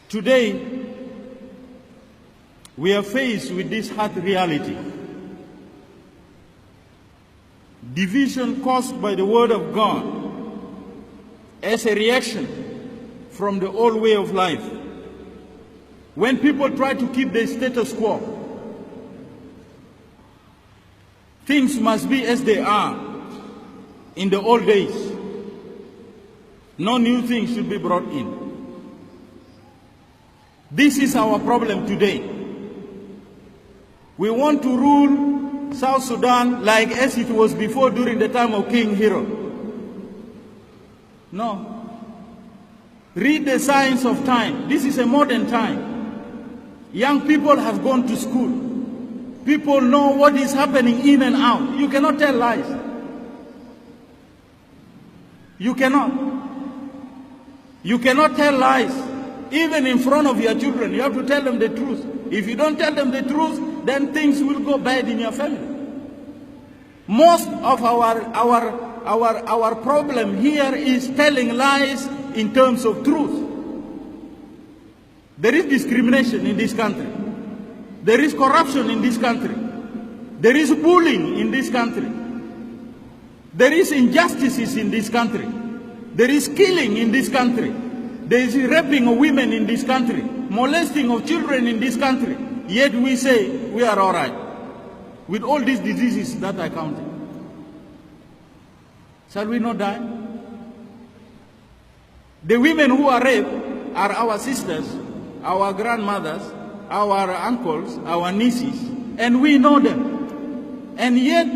Today, we are faced with this hard reality. Division caused by the Word of God as a reaction from the old way of life. When people try to keep the status quo, things must be as they are in the old days. No new things should be brought in. This is our problem today. We want to rule South Sudan like as it was before during the time of King Hero. No. Read the signs of time. This is a modern time. Young people have gone to school. People know what is happening in and out. You cannot tell lies. You cannot. You cannot tell lies. Even in front of your children, you have to tell them the truth. If you don't tell them the truth, then things will go bad in your family. Most of our problem here is telling lies in terms of truth. There is discrimination in this country. There is corruption in this country. There is bullying in this country. There is injustices in this country. There is killing in this country. There is raping of women in this country, molesting of children in this country. Yet we say we are all right with all these diseases that I counted. Shall we not die? The women who are raped are our sisters, our grandmothers, our uncles, our nieces, and we know them. And yet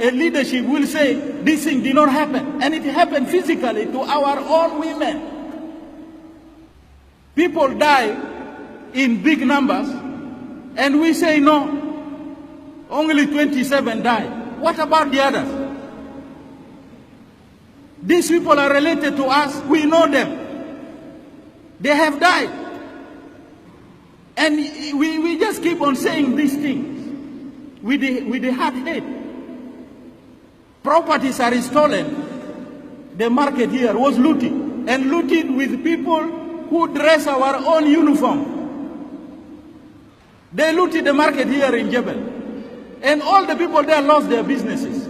a leadership will say this thing did not happen, and it happened physically to our own women. People die in big numbers, and we say no, only 27 died. What about the others? These people are related to us, we know them. They have died. And we just keep on saying these things with the hard head. Properties are stolen. The market here was looted, and looted with people who dress our own uniform. They looted the market here in Jebel, and all the people there lost their businesses.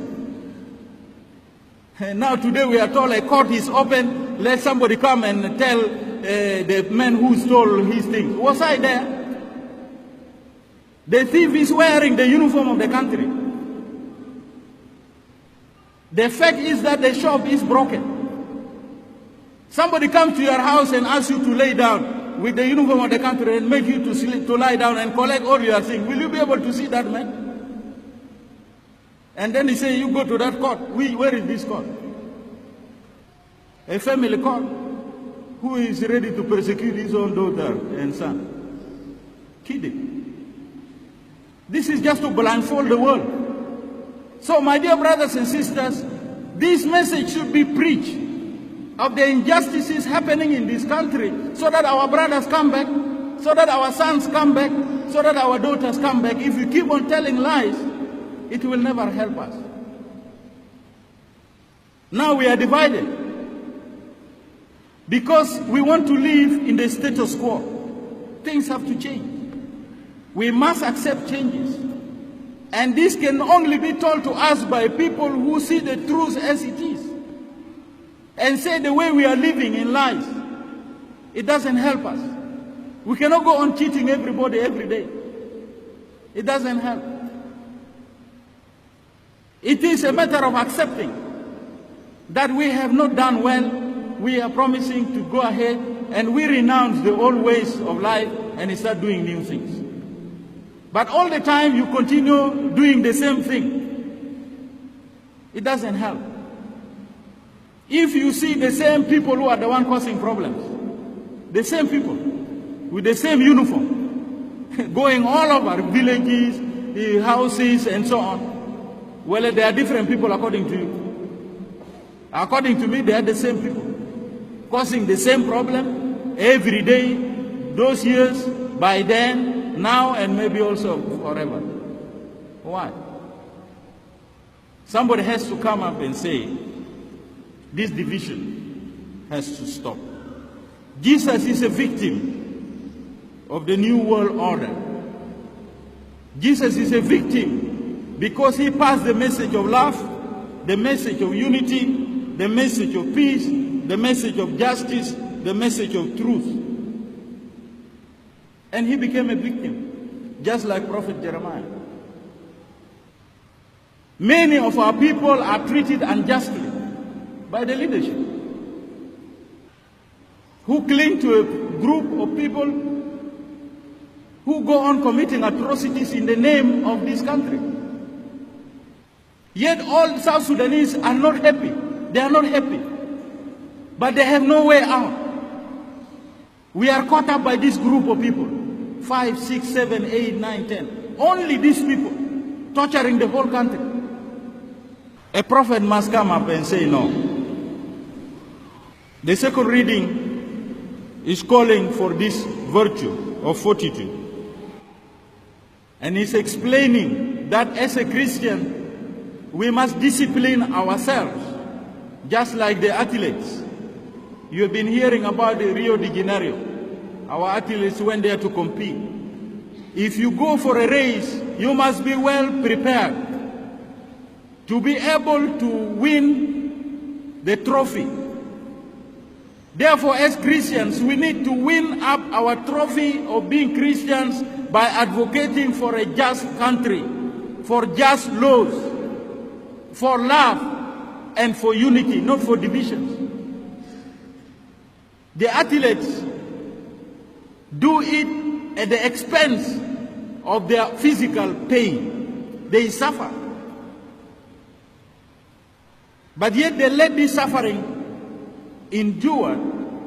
And now today we are told a court is open, let somebody come and tell the man who stole his things. Was I there? The thief is wearing the uniform of the country. The fact is that the shop is broken. Somebody comes to your house and asks you to lay down with the uniform of the country and make you to lie down and collect all your things. Will you be able to see that man? And then he say, you go to that court. Where is this court? A family court. Who is ready to persecute his own daughter and son? Kidding. This is just to blindfold the world. So my dear brothers and sisters, this message should be preached of the injustices happening in this country, so that our brothers come back, so that our sons come back, so that our daughters come back. If you keep on telling lies, it will never help us. Now we are divided because we want to live in the status quo. Things have to change. We must accept changes. And this can only be told to us by people who see the truth as it is. And say the way we are living in life, it doesn't help us. We cannot go on cheating everybody every day. It doesn't help. It is a matter of accepting that we have not done well. We are promising to go ahead, and we renounce the old ways of life and start doing new things. But all the time you continue doing the same thing, it doesn't help. If you see the same people who are the one causing problems, the same people with the same uniform, going all over villages, the houses, and so on, well, they are different people according to you. According to me, they are the same people, causing the same problem every day, those years, by then, now, and maybe also forever. Why? Somebody has to come up and say, this division has to stop. Jesus is a victim of the New World Order. Jesus is a victim because he passed the message of love, the message of unity, the message of peace, the message of justice, the message of truth. And he became a victim, just like Prophet Jeremiah. Many of our people are treated unjustly by the leadership, who cling to a group of people who go on committing atrocities in the name of this country. Yet all South Sudanese are not happy. They are not happy. But they have no way out. We are caught up by this group of people. 5, 6, 7, 8, 9, 10. Only these people torturing the whole country. A prophet must come up and say no. The second reading is calling for this virtue of fortitude. And he's explaining that as a Christian, we must discipline ourselves, just like the athletes. You have been hearing about the Rio de Janeiro. Our athletes went there to compete. If you go for a race, you must be well prepared to be able to win the trophy. Therefore, as Christians, we need to win up our trophy of being Christians by advocating for a just country, for just laws, for love, and for unity, not for divisions. The athletes do it at the expense of their physical pain. They suffer. But yet they let this suffering endure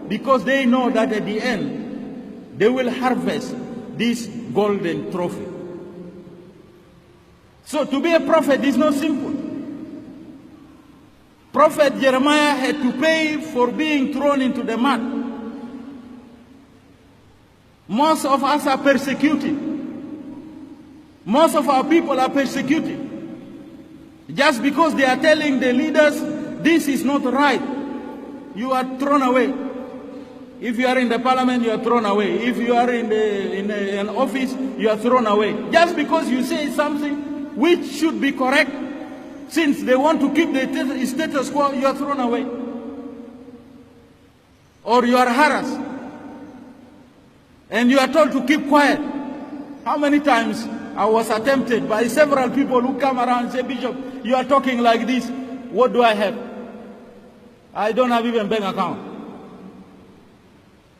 because they know that at the end they will harvest this golden trophy. So to be a prophet is not simple. Prophet Jeremiah had to pay for being thrown into the mud. Most of us are persecuted. Most of our people are persecuted. Just because they are telling the leaders, this is not right, you are thrown away. If you are in the parliament, you are thrown away. If you are in an office, you are thrown away. Just because you say something which should be correct, since they want to keep the status quo, you are thrown away. Or you are harassed. And you are told to keep quiet. How many times I was attempted by several people who come around and say, Bishop, you are talking like this. What do I have? I don't have even bank account.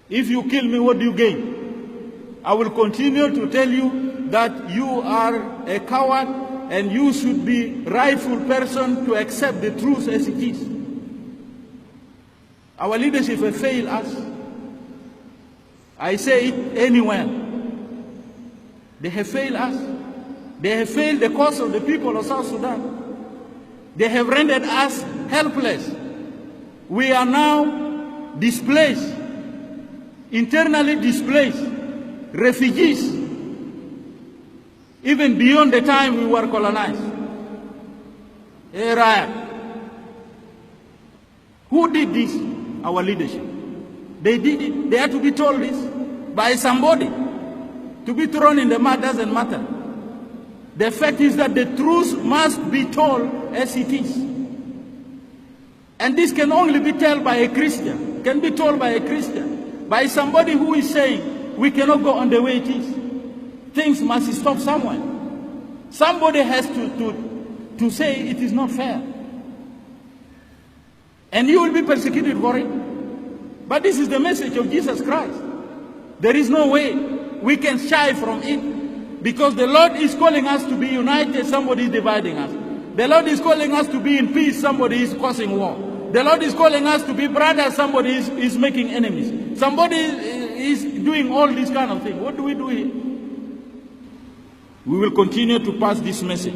If you kill me, what do you gain? I will continue to tell you that you are a coward and you should be rightful person to accept the truth as it is. Our leadership has failed us. I say it anywhere. They have failed us. They have failed the cause of the people of South Sudan. They have rendered us helpless. We are now displaced, internally displaced, refugees, even beyond the time we were colonized. Who did this? Our leadership. They did it. They had to be told this by somebody. To be thrown in the mud doesn't matter. The fact is that the truth must be told as it is. And this can only be told by a Christian. Can be told by a Christian. By somebody who is saying, we cannot go on the way it is. Things must stop somewhere. Somebody has to say it is not fair. And you will be persecuted for it. But this is the message of Jesus Christ. There is no way we can shy from it, because the Lord is calling us to be united, somebody is dividing us. The Lord is calling us to be in peace, somebody is causing war. The Lord is calling us to be brothers, somebody is making enemies. Somebody is doing all these kind of things. What do we do here? We will continue to pass this message.